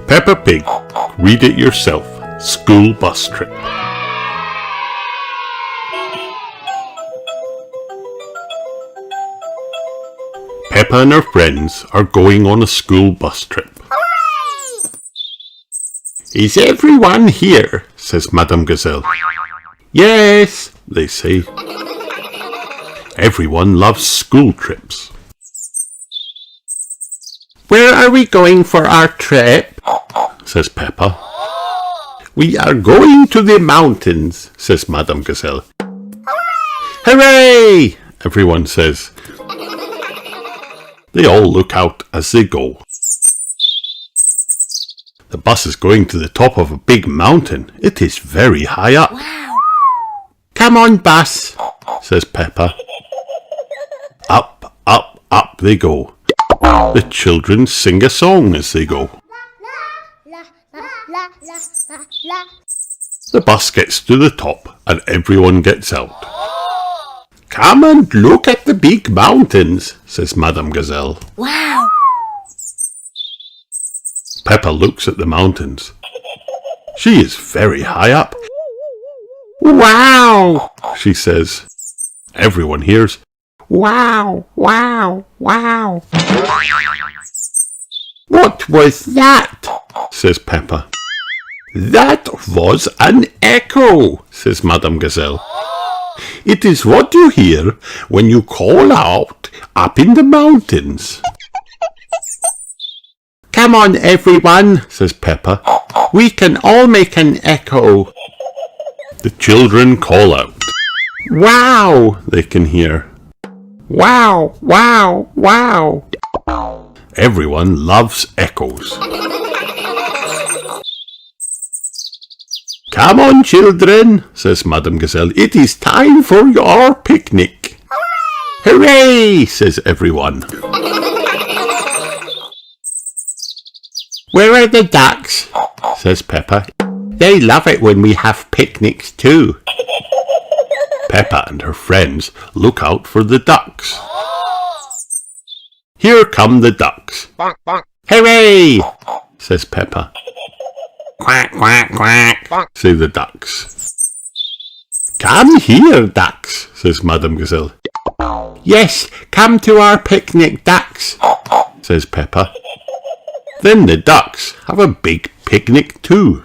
Peppa Pig, read it yourself. School bus trip. Peppa and her friends are going on a school bus trip. Hooray! Is everyone here? Says Madame Gazelle. Yes, they say. Everyone loves school trips. Where are we going for our trip? Says Peppa. We are going to the mountains, says Madame Gazelle. Hooray! Everyone says. They all look out as they go. The bus is going to the top of a big mountain. It is very high up. Wow! Come on, bus, says Peppa. Up, up, up they go. The children sing a song as they go. La, la, la, la, la, la. The bus gets to the top and everyone gets out. Come and look at the big mountains, says Madame Gazelle. Wow! Peppa looks at the mountains. She is very high up. Wow, she says. Everyone hears, wow, wow, wow. What was that? Says Peppa. That was an echo, says Madame Gazelle. It is what you hear when you call out up in the mountains. Come on, everyone, says Peppa. We can all make an echo. The children call out. Wow, they can hear. Wow, wow, wow. Everyone loves echoes. Come on, children, says Madame Gazelle. It is time for your picnic. Hooray, says everyone. Where are the ducks? Says Peppa. They love it when we have picnics too. Peppa and her friends look out for the ducks. Here come the ducks. Hooray, says Peppa. Quack, quack, quack, say the ducks. Come here, ducks, says Madame Gazelle. Yes, come to our picnic, ducks, says Peppa. Then the ducks have a big picnic too.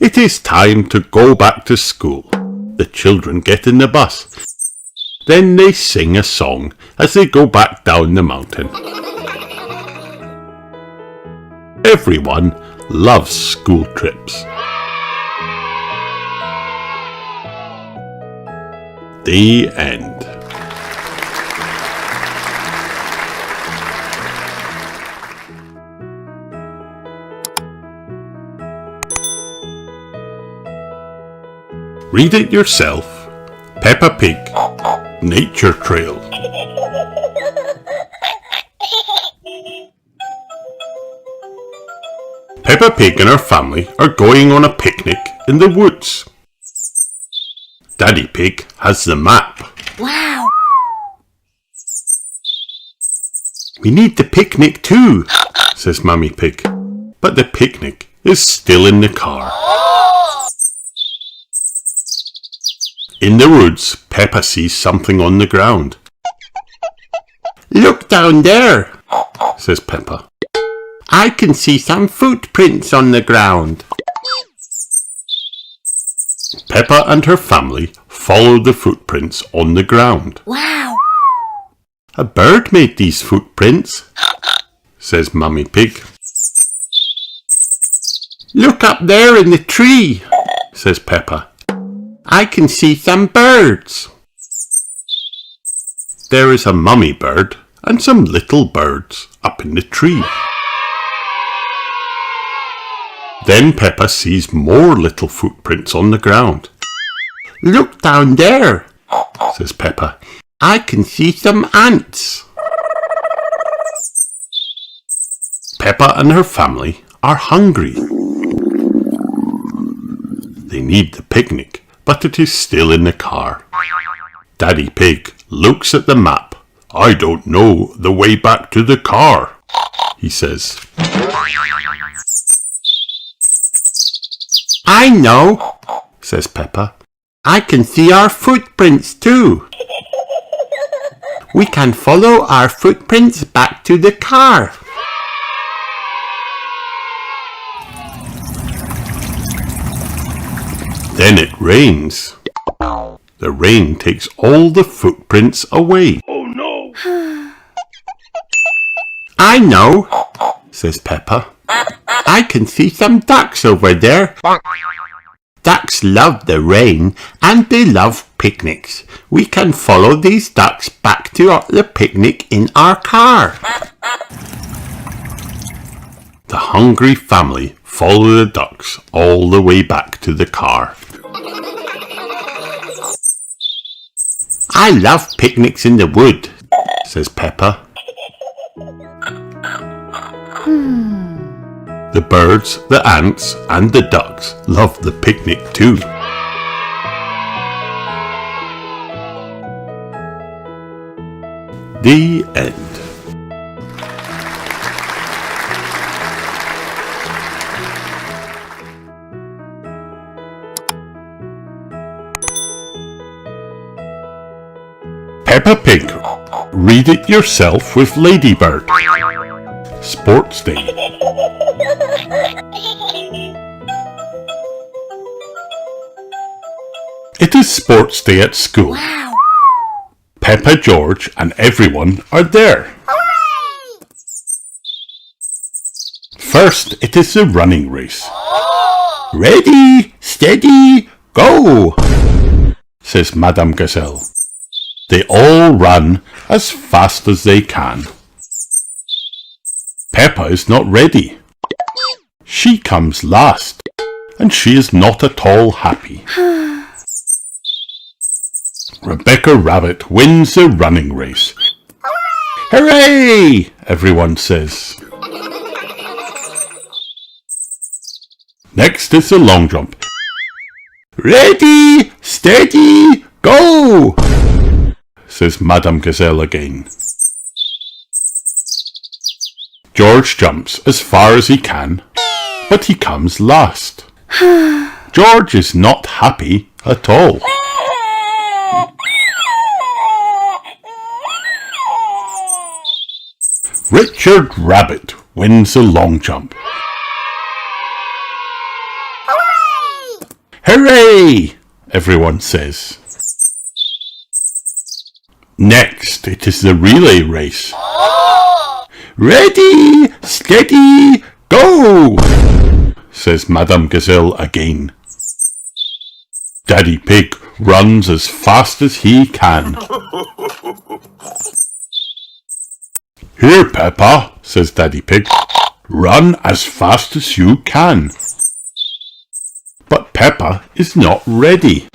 It is time to go back to school. The children get in the bus. Then they sing a song as they go back down the mountain. Everyone loves school trips. The end. Read it yourself. Peppa Pig, Nature Trail. Peppa Pig and her family are going on a picnic in the woods. Daddy Pig has the map. Wow! We need the picnic too, says Mummy Pig. But the picnic is still in the car. In the woods, Peppa sees something on the ground. Look down there, says Peppa. I can see some footprints on the ground. Peppa and her family follow the footprints on the ground. Wow! A bird made these footprints, says Mummy Pig. Look up there in the tree, says Peppa. I can see some birds. There is a mummy bird and some little birds up in the tree. Then Peppa sees more little footprints on the ground. Look down there, says Peppa. I can see some ants. Peppa and her family are hungry. They need the picnic, but it is still in the car. Daddy Pig looks at the map. I don't know the way back to the car, he says. I know, says Peppa. I can see our footprints too. We can follow our footprints back to the car. Then it rains. The rain takes all the footprints away. Oh no! I know, says Peppa. I can see some ducks over there. Ducks love the rain and they love picnics. We can follow these ducks back to the picnic in our car. The hungry family follow the ducks all the way back to the car. I love picnics in the wood, says Peppa. The birds, the ants and the ducks love the picnic too. The end. Peppa Pig. Read it yourself with Ladybird. Sports Day. It is sports day at school. Wow. Peppa, George and everyone are there. Hooray! First, it is the running race. Ready, steady, go, says Madame Gazelle. They all run as fast as they can. Peppa is not ready. She comes last, and she is not at all happy. Rebecca Rabbit wins the running race. Hooray! Everyone says. Next is the long jump. Ready, steady, go, says Madame Gazelle again. George jumps as far as he can, but he comes last. George is not happy at all. Richard Rabbit wins the long jump. Hooray! Hooray! Everyone says. Next, it is the relay race. Ready, steady, go, says Madame Gazelle again. Daddy Pig runs as fast as he can. Here, Peppa, says Daddy Pig. Run as fast as you can. But Peppa is not ready.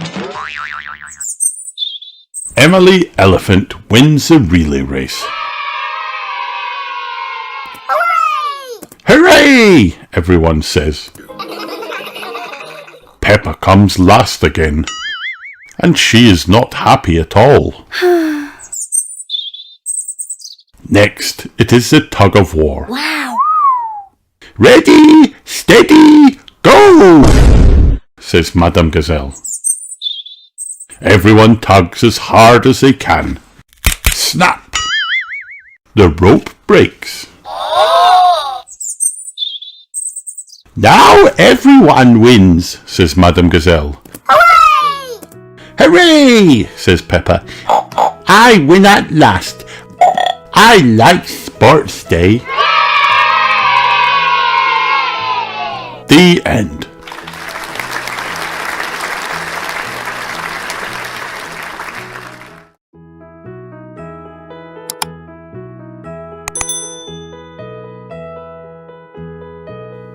Emily Elephant wins the relay race. Hooray! Hooray! Everyone says. Peppa comes last again, and she is not happy at all. Next, it is the tug of war. Wow! Ready, steady, go, says Madame Gazelle. Everyone tugs as hard as they can. Snap! The rope breaks. Now everyone wins, says Madame Gazelle. Hooray! Hooray, says Peppa. I win at last. I like sports day. The end.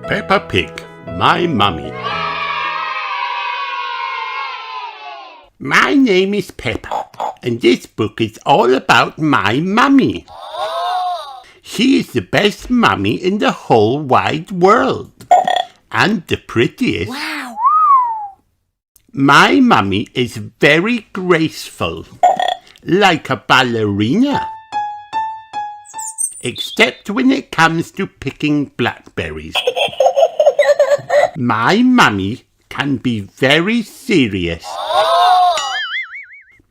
Peppa Pig, my mummy. My name is Peppa, and this book is all about my mummy. She is the best mummy in the whole wide world, and the prettiest. Wow! My mummy is very graceful, like a ballerina. except when it comes to picking blackberries. My mummy can be very serious,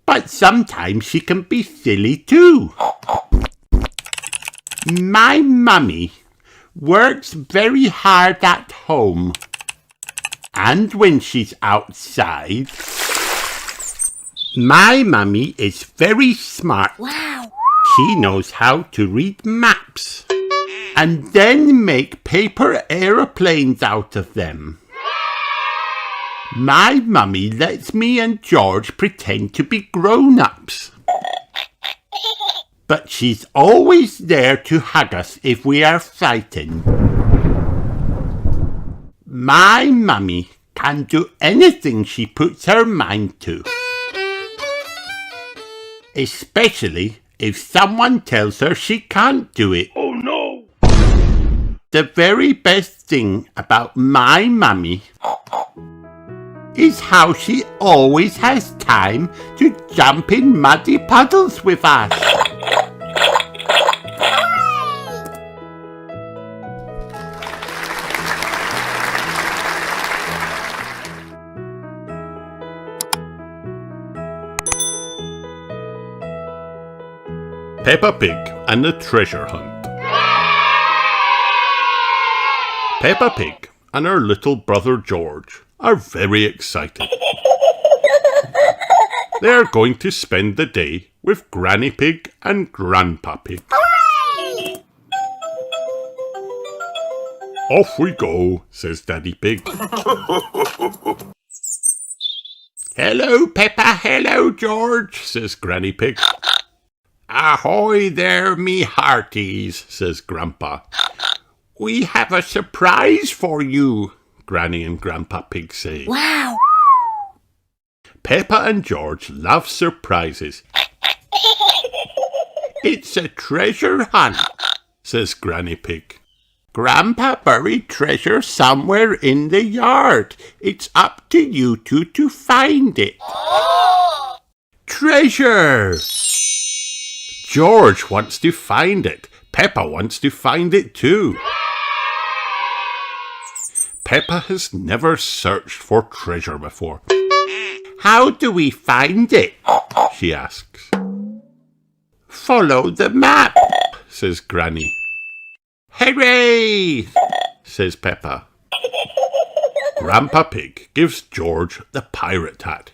but sometimes she can be silly too. My mummy works very hard at home, and when she's outside, my mummy is very smart. Wow. She knows how to read maps and then make paper aeroplanes out of them. My mummy lets me and George pretend to be grown-ups. But she's always there to hug us if we are frightened. My mummy can do anything she puts her mind to. Especially if someone tells her she can't do it. Oh no! The very best thing about my mummy is how she always has time to jump in muddy puddles with us. Peppa Pig and the Treasure Hunt. Peppa Pig and her little brother George are very excited. They are going to spend the day with Granny Pig and Grandpa Pig. Hooray! Off we go, says Daddy Pig. Hello, Peppa. Hello, George, says Granny Pig. Ahoy there, me hearties, says Grandpa. We have a surprise for you, Granny and Grandpa Pig say. Wow. Peppa and George love surprises. It's a treasure hunt, says Granny Pig. Grandpa buried treasure somewhere in the yard. It's up to you two to find it. Treasure! George wants to find it. Peppa wants to find it too. Peppa has never searched for treasure before. How do we find it? She asks. Follow the map, Says Granny. Hooray! Says Peppa. Grandpa Pig gives George the pirate hat.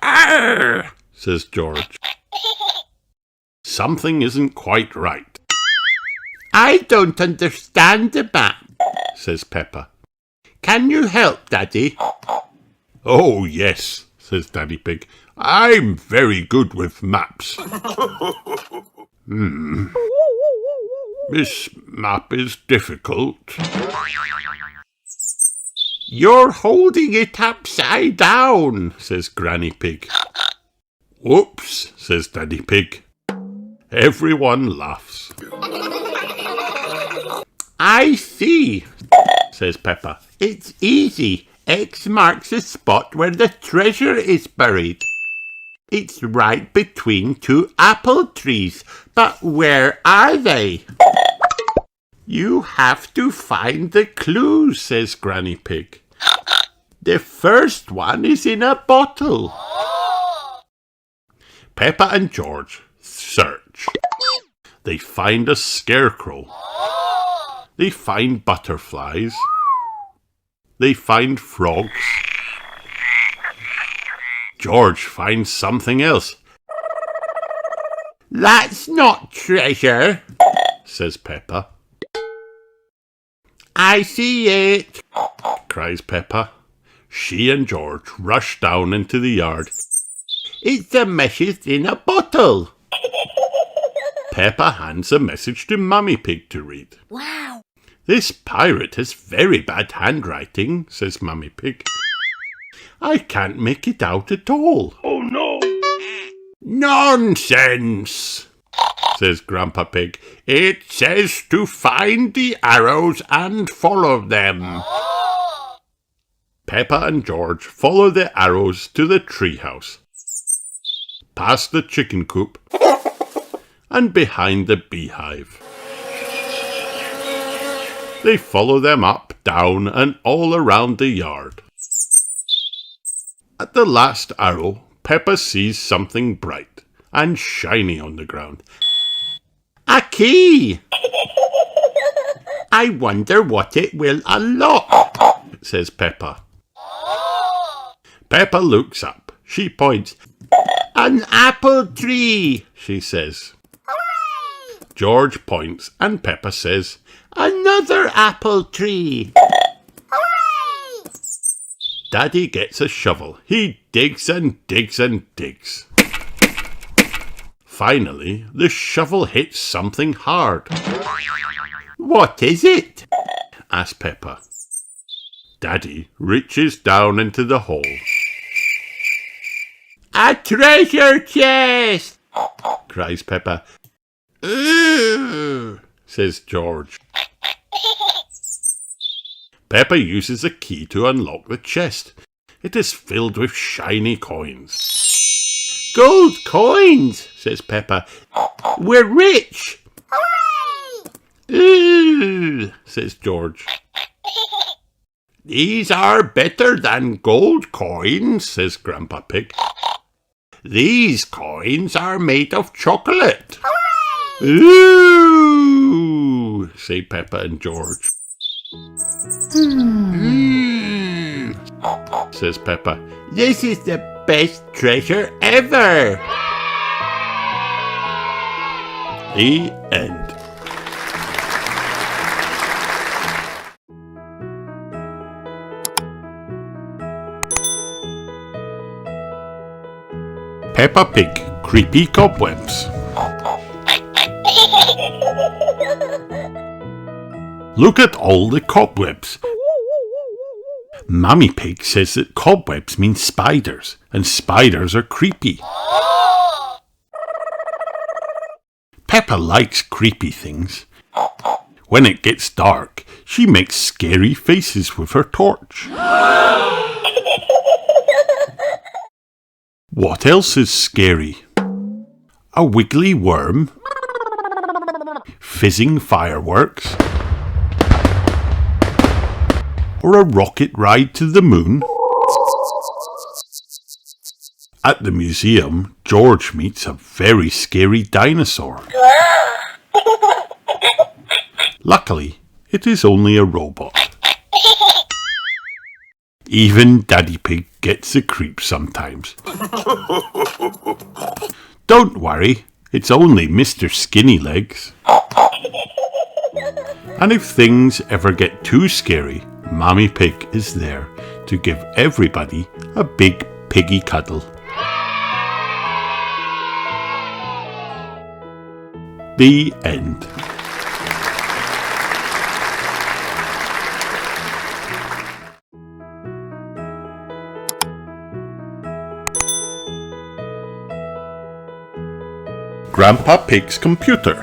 Arr! Says George. Something isn't quite right, I don't understand the map, says Peppa. Can you help, Daddy? Oh, yes, says Daddy Pig. I'm very good with maps. This map is difficult. You're holding it upside down, says Granny Pig. Whoops, says Daddy Pig. Everyone laughs. I see, says Peppa. it's easy. X marks the spot where the treasure is buried. It's right between two apple trees, but where are they? You have to find the clues, says Granny Pig. The first one is in a bottle. Peppa and George search. They find a scarecrow. They find butterflies. They find frogs. George finds something else. That's not treasure, says Peppa. I see it, Cries Peppa. She and George rush down into the yard. It's a message in a bottle. Peppa hands a message to Mummy Pig to read. Wow. This pirate has very bad handwriting, says Mummy Pig. I can't make it out at all. Oh no! Nonsense, says Grandpa Pig. It says to find the arrows and follow them. Peppa and George follow the arrows to the treehouse, past the chicken coop, and behind the beehive. They follow them up, down, and all around the yard. At the last arrow, Peppa sees something bright and shiny on the ground. A key! I wonder what it will unlock, says Peppa. Peppa looks up. She points. An apple tree, she says. George points and Peppa says, another apple tree. Daddy gets a shovel. He digs and digs and digs. Finally, the shovel hits something hard. What is it? asks Peppa. Daddy reaches down into the hole. A treasure chest! cries Peppa. Ooh, says George. Peppa uses a key to unlock the chest. It is filled with shiny coins. Gold coins, says Peppa. We're rich. Ooh, says George. These are better than gold coins, says Grandpa Pig. These coins are made of chocolate. Ooh, say Peppa and George. Says Peppa. This is the best treasure ever. The end. Peppa Pig Creepy Cobwebs. Look at all the cobwebs. Mummy Pig says that cobwebs mean spiders, and spiders are creepy. Peppa likes creepy things. When it gets dark, she makes scary faces with her torch. What else is scary? A wiggly worm? Fizzing fireworks? Or a rocket ride to the moon? At the museum, George meets a very scary dinosaur. Luckily, it is only a robot. Even Daddy Pig gets the creeps sometimes. Don't worry, it's only Mr. Skinny Legs. And if things ever get too scary, Mummy Pig is there to give everybody a big piggy cuddle. The end. Grandpa Pig's computer.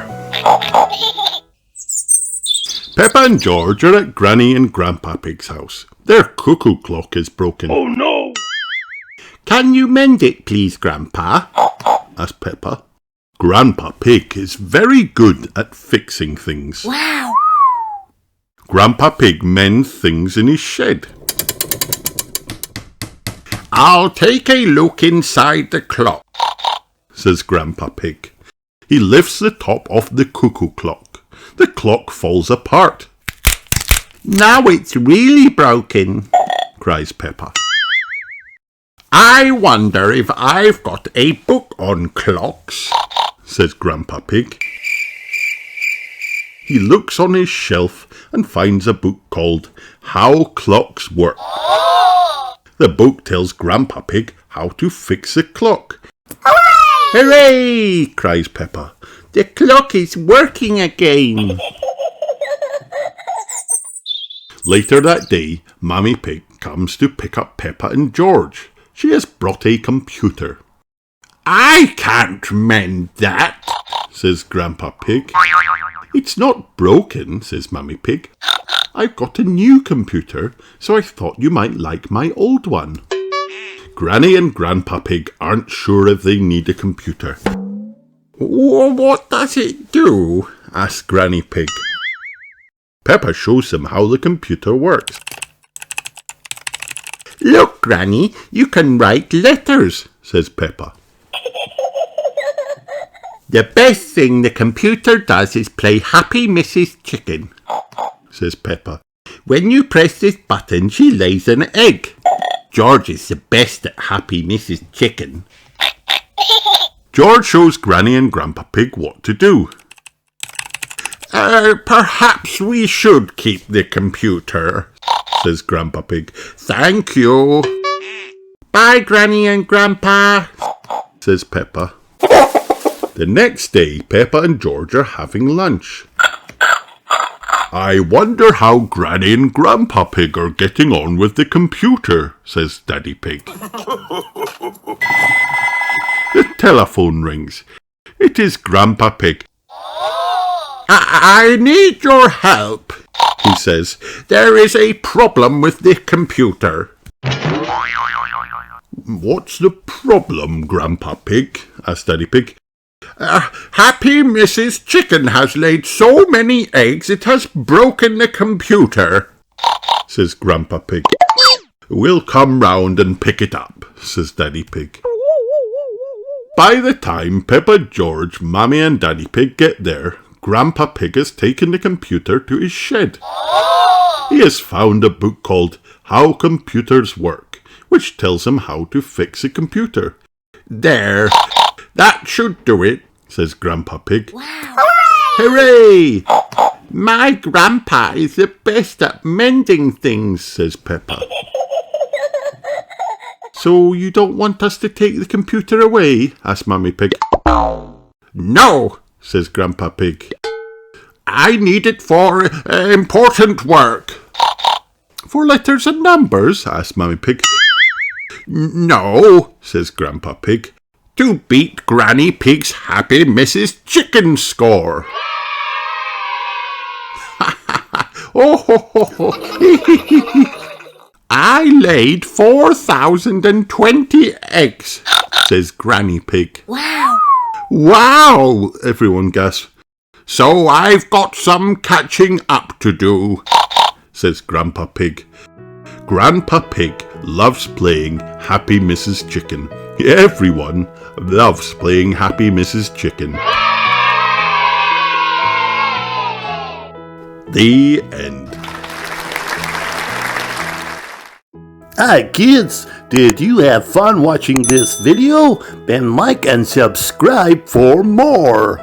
Peppa and George are at Granny and Grandpa Pig's house. Their cuckoo clock is broken. Oh no! Can you mend it, please, Grandpa? asked Peppa. Grandpa Pig is very good at fixing things. Wow! Grandpa Pig mends things in his shed. I'll take a look inside the clock, says Grandpa Pig. He lifts the top off the cuckoo clock. The clock falls apart. Now it's really broken, cries Peppa. I wonder if I've got a book on clocks, says Grandpa Pig. He looks on his shelf and finds a book called How Clocks Work. The book tells Grandpa Pig how to fix a clock. Hooray! cries Peppa. The clock is working again. Later that day, Mummy Pig comes to pick up Peppa and George. She has brought a computer. I can't mend that, says Grandpa Pig. It's not broken, says Mummy Pig. I've got a new computer, so I thought you might like my old one. Granny and Grandpa Pig aren't sure if they need a computer. What does it do? Asked Granny Pig. Peppa shows them how the computer works. Look, Granny, you can write letters, says Peppa. The best thing the computer does is play Happy Mrs. Chicken, says Peppa. When you press this button, she lays an egg. George is the best at Happy Mrs. Chicken. George shows Granny and Grandpa Pig what to do. Perhaps we should keep the computer, says Grandpa Pig. Thank you. Bye, Granny and Grandpa, says Peppa. The next day, Peppa and George are having lunch. I wonder how Granny and Grandpa Pig are getting on with the computer, says Daddy Pig. The telephone rings. It is Grandpa Pig. I need your help, he says. There is a problem with the computer. What's the problem, Grandpa Pig? Asked Daddy Pig. Happy Mrs. Chicken has laid so many eggs it has broken the computer, says Grandpa Pig. We'll come round and pick it up, says Daddy Pig. By the time Peppa, George, Mummy and Daddy Pig get there, Grandpa Pig has taken the computer to his shed. He has found a book called How Computers Work, which tells him how to fix a computer. There, that should do it, says Grandpa Pig. Wow. Hooray! My grandpa is the best at mending things, says Peppa. So you don't want us to take the computer away? Asked Mummy Pig. No, says Grandpa Pig. I need it for important work. For letters and numbers? Asked Mummy Pig. No, says Grandpa Pig. To beat Granny Pig's Happy Mrs. Chicken score. Oh, ho, ho, ho. I laid 4,020 eggs, says Granny Pig. Wow. Wow, everyone gasps. So I've got some catching up to do, says Grandpa Pig. Grandpa Pig loves playing Happy Mrs. Chicken. Everyone loves playing Happy Mrs. Chicken. The end. Hi kids, did you have fun watching this video? Then like and subscribe for more.